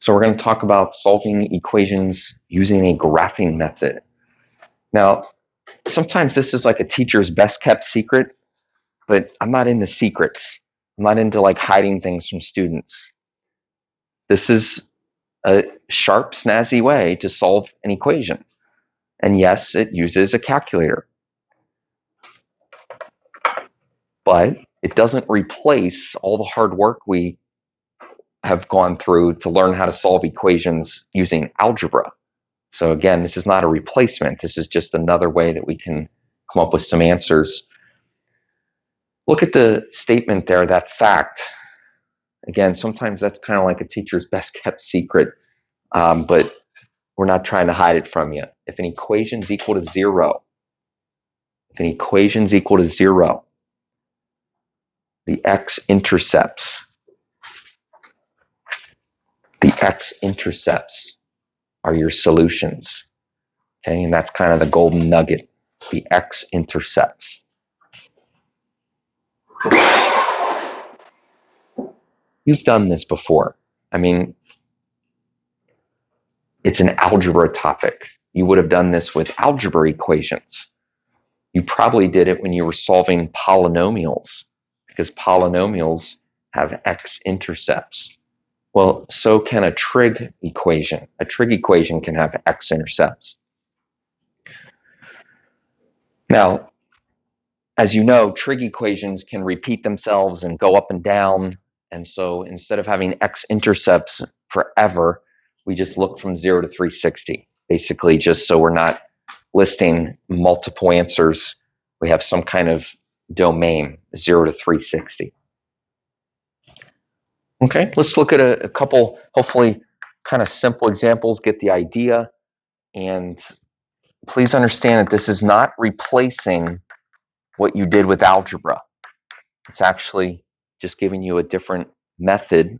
So we're going to talk about solving equations using a graphing method. Now, sometimes this is like a teacher's best kept secret, but I'm not into secrets. I'm not into like hiding things from students. This is a sharp, snazzy way to solve an equation. And yes, it uses a calculator. But it doesn't replace all the hard work we have gone through to learn how to solve equations using algebra. So again, this is not a replacement. This is just another way that we can come up with some answers. Look at the statement there, that fact. Again, sometimes that's kind of like a teacher's best kept secret, but we're not trying to hide it from you. If an equation is equal to zero, the x-intercepts, are your solutions. Okay, and that's kind of the golden nugget, the x-intercepts. You've done this before. I mean, it's an algebra topic. You would have done this with algebra equations. You probably did it when you were solving polynomials, because polynomials have x-intercepts. Well, so can a trig equation. A trig equation can have x-intercepts. Now, as you know, trig equations can repeat themselves and go up and down. And so instead of having x-intercepts forever, we just look from 0 to 360. Basically, just so we're not listing multiple answers, we have some kind of domain, 0 to 360. Okay, let's look at a couple, hopefully, kind of simple examples, get the idea. And please understand that this is not replacing what you did with algebra. It's actually just giving you a different method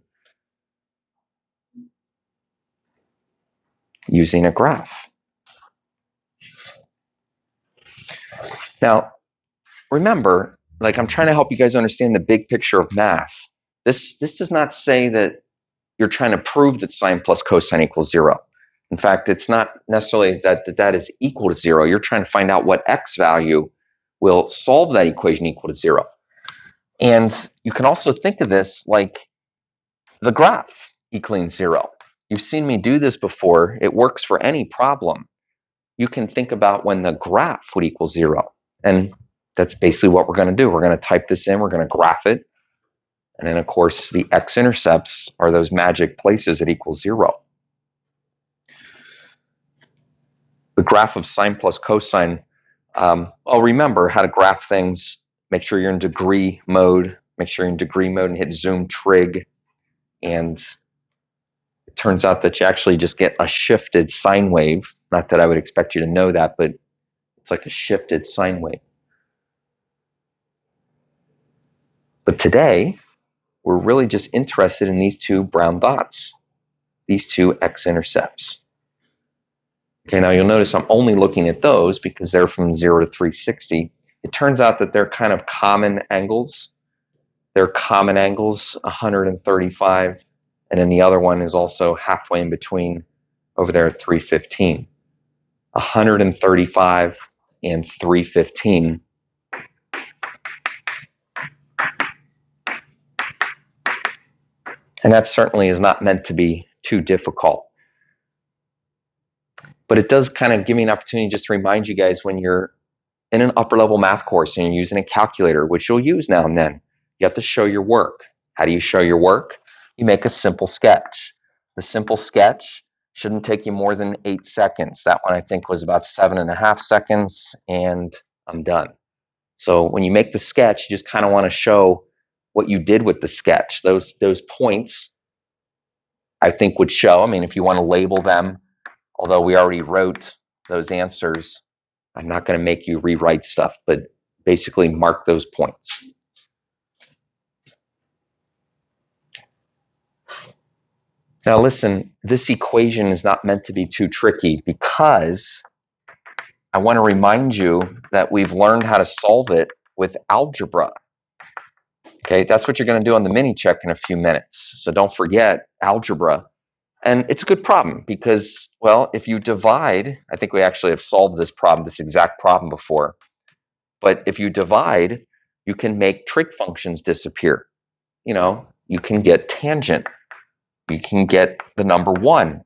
using a graph. Now, remember, like I'm trying to help you guys understand the big picture of math. This does not say that you're trying to prove that sine plus cosine equals 0. In fact, it's not necessarily that is equal to 0. You're trying to find out what x value will solve that equation equal to 0. And you can also think of this like the graph equaling 0. You've seen me do this before. It works for any problem. You can think about when the graph would equal 0. And that's basically what we're going to do. We're going to type this in. We're going to graph it. And then, of course, the x-intercepts are those magic places that equal 0. The graph of sine plus cosine, remember how to graph things. Make sure you're in degree mode. Make sure you're in degree mode and hit zoom trig. And it turns out that you actually just get a shifted sine wave. Not that I would expect you to know that, but it's like a shifted sine wave. But today, we're really just interested in these two brown dots, these two x-intercepts. Okay, now you'll notice I'm only looking at those because they're from 0 to 360. It turns out that they're kind of common angles. They're common angles, 135, and then the other one is also halfway in between over there at 315. 135 and 315. And that certainly is not meant to be too difficult. But it does kind of give me an opportunity just to remind you guys when you're in an upper level math course and you're using a calculator, which you'll use now and then, you have to show your work. How do you show your work? You make a simple sketch. The simple sketch shouldn't take you more than 8 seconds. That one I think was about 7.5 seconds, and I'm done. So when you make the sketch, you just kind of want to show what you did with the sketch. Those points, I think, would show. I mean, if you want to label them, although we already wrote those answers, I'm not going to make you rewrite stuff, but basically mark those points. Now listen, this equation is not meant to be too tricky because I want to remind you that we've learned how to solve it with algebra. Okay, that's what you're going to do on the mini check in a few minutes. So don't forget algebra. And it's a good problem because, well, if you divide, I think we actually have solved this problem, this exact problem before. But if you divide, you can make trig functions disappear. You can get tangent. You can get the number 1.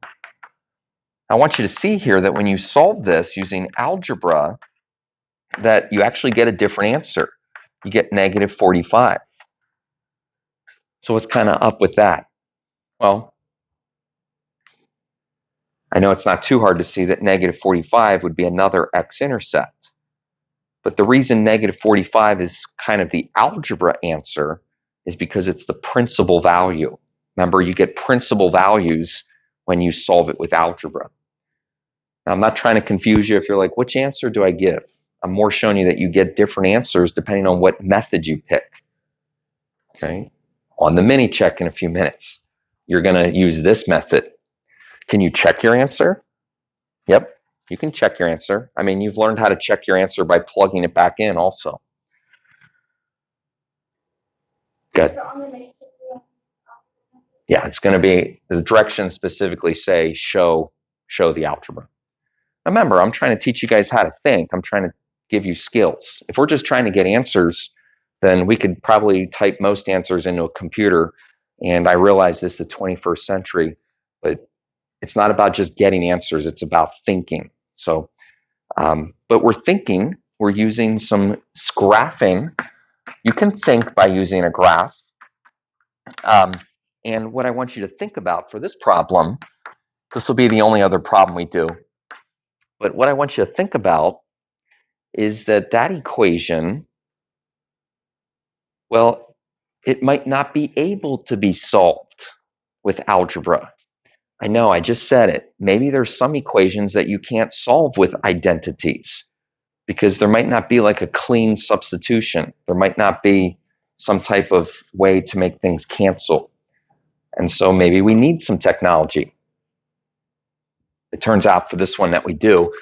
I want you to see here that when you solve this using algebra, that you actually get a different answer. You get negative 45. So what's kind of up with that? Well, I know it's not too hard to see that negative 45 would be another x-intercept. But the reason negative 45 is kind of the algebra answer is because it's the principal value. Remember, you get principal values when you solve it with algebra. Now, I'm not trying to confuse you if you're like, which answer do I give? I'm more showing you that you get different answers depending on what method you pick. Okay? On the mini check in a few minutes, you're going to use this method. Can you check your answer? Yep, you can check your answer. I mean, you've learned how to check your answer by plugging it back in also. Good. Yeah, it's going to be, the directions specifically say show the algebra. Remember, I'm trying to teach you guys how to think. I'm trying to give you skills. If we're just trying to get answers, then we could probably type most answers into a computer. And I realize this is the 21st century, but it's not about just getting answers. It's about thinking. So, but we're thinking, we're using some graphing. You can think by using a graph. And what I want you to think about for this problem, this will be the only other problem we do. But what I want you to think about is that equation, well, it might not be able to be solved with algebra. I know, I just said it. Maybe there's some equations that you can't solve with identities because there might not be like a clean substitution. There might not be some type of way to make things cancel. And so maybe we need some technology. It turns out for this one that we do,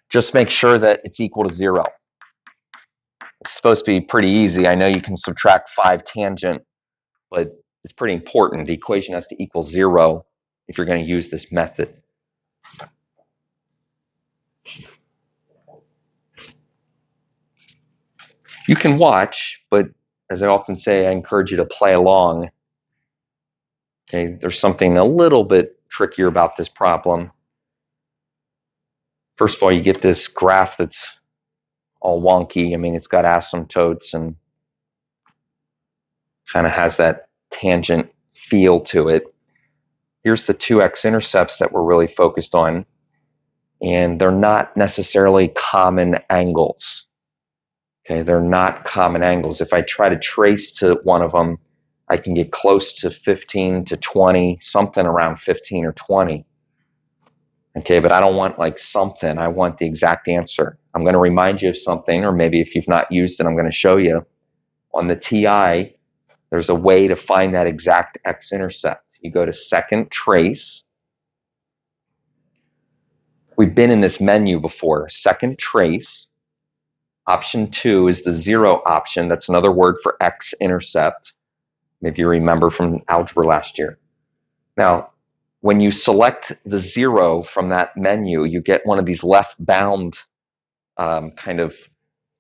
just make sure that it's equal to 0. It's supposed to be pretty easy. I know you can subtract 5 tangent, but it's pretty important. The equation has to equal 0 if you're going to use this method. You can watch, but as I often say, I encourage you to play along. Okay, there's something a little bit trickier about this problem. First of all, you get this graph that's all wonky. I mean, it's got asymptotes and kind of has that tangent feel to it. Here's the 2 x-intercepts that we're really focused on, and they're not necessarily common angles. Okay, they're not common angles. If I try to trace to one of them, I can get close to 15 to 20, something around 15 or 20. Okay, but I don't want like something. I want the exact answer. I'm going to remind you of something, or maybe if you've not used it, I'm going to show you. On the TI, there's a way to find that exact x-intercept. You go to second trace. We've been in this menu before. Second trace. Option 2 is the 0 option. That's another word for x-intercept. Maybe you remember from algebra last year. Now, when you select the 0 from that menu, you get one of these left-bound kind of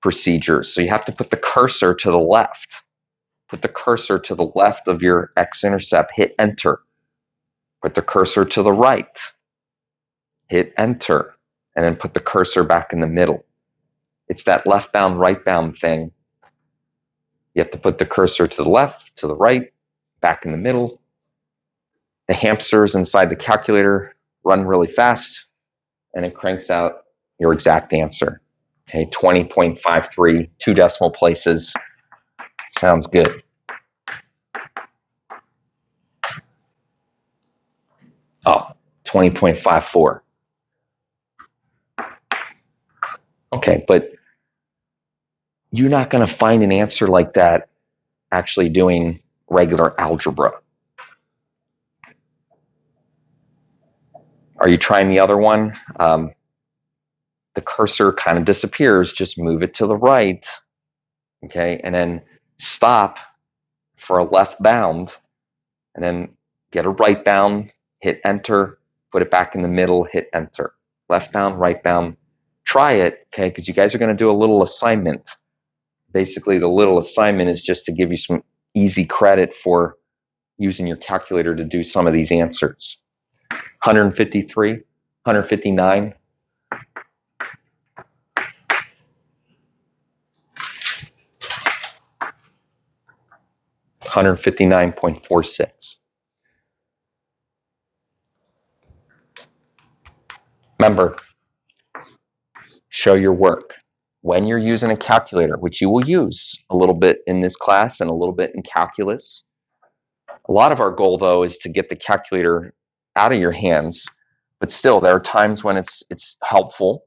procedures. So you have to put the cursor to the left. Put the cursor to the left of your x-intercept. Hit enter. Put the cursor to the right. Hit enter. And then put the cursor back in the middle. It's that left-bound, right-bound thing. You have to put the cursor to the left, to the right, back in the middle. The hamsters inside the calculator run really fast, and it cranks out your exact answer. Okay, 20.53, 2 decimal places. Sounds good. Oh, 20.54. Okay, but you're not going to find an answer like that actually doing regular algebra. Are you trying the other one? The cursor kind of disappears. Just move it to the right, okay, and then stop for a left bound, and then get a right bound hit enter, put it back in the middle, hit enter. Left bound, right bound. Try it, okay, because you guys are going to do a little assignment. Basically, the little assignment is just to give you some easy credit for using your calculator to do some of these answers. 153, 159. 159.46. Remember, show your work. When you're using a calculator, which you will use a little bit in this class and a little bit in calculus. A lot of our goal, though, is to get the calculator out of your hands, but still, there are times when it's helpful.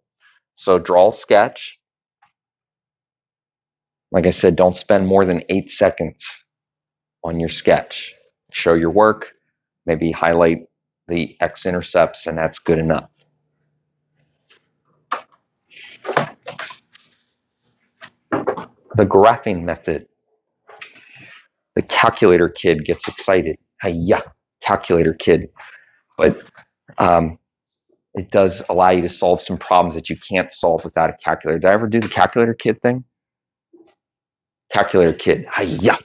So draw a sketch. Like I said, don't spend more than 8 seconds on your sketch. Show your work, maybe highlight the x-intercepts, and that's good enough. The graphing method. The calculator kid gets excited. Hi-ya, calculator kid. But it does allow you to solve some problems that you can't solve without a calculator. Did I ever do the calculator kid thing? Calculator kid. Hi-ya.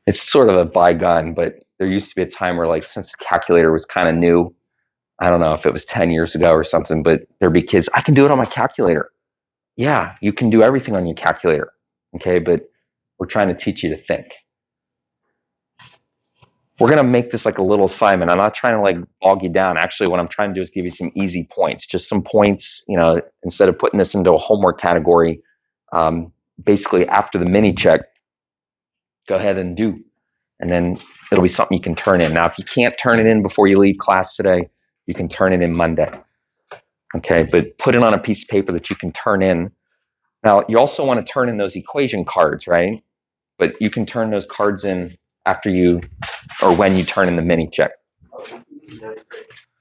It's sort of a bygone, but there used to be a time where, like, since the calculator was kind of new, I don't know if it was 10 years ago or something, but there'd be kids, I can do it on my calculator. Yeah, you can do everything on your calculator, okay? But we're trying to teach you to think. We're going to make this like a little assignment. I'm not trying to like bog you down. Actually, what I'm trying to do is give you some easy points, just some points, you know, instead of putting this into a homework category, basically after the mini check, go ahead and do. And then it'll be something you can turn in. Now, if you can't turn it in before you leave class today, you can turn it in Monday. Okay, but put it on a piece of paper that you can turn in. Now, you also want to turn in those equation cards, right? But you can turn those cards in after you, or when you turn in the mini check.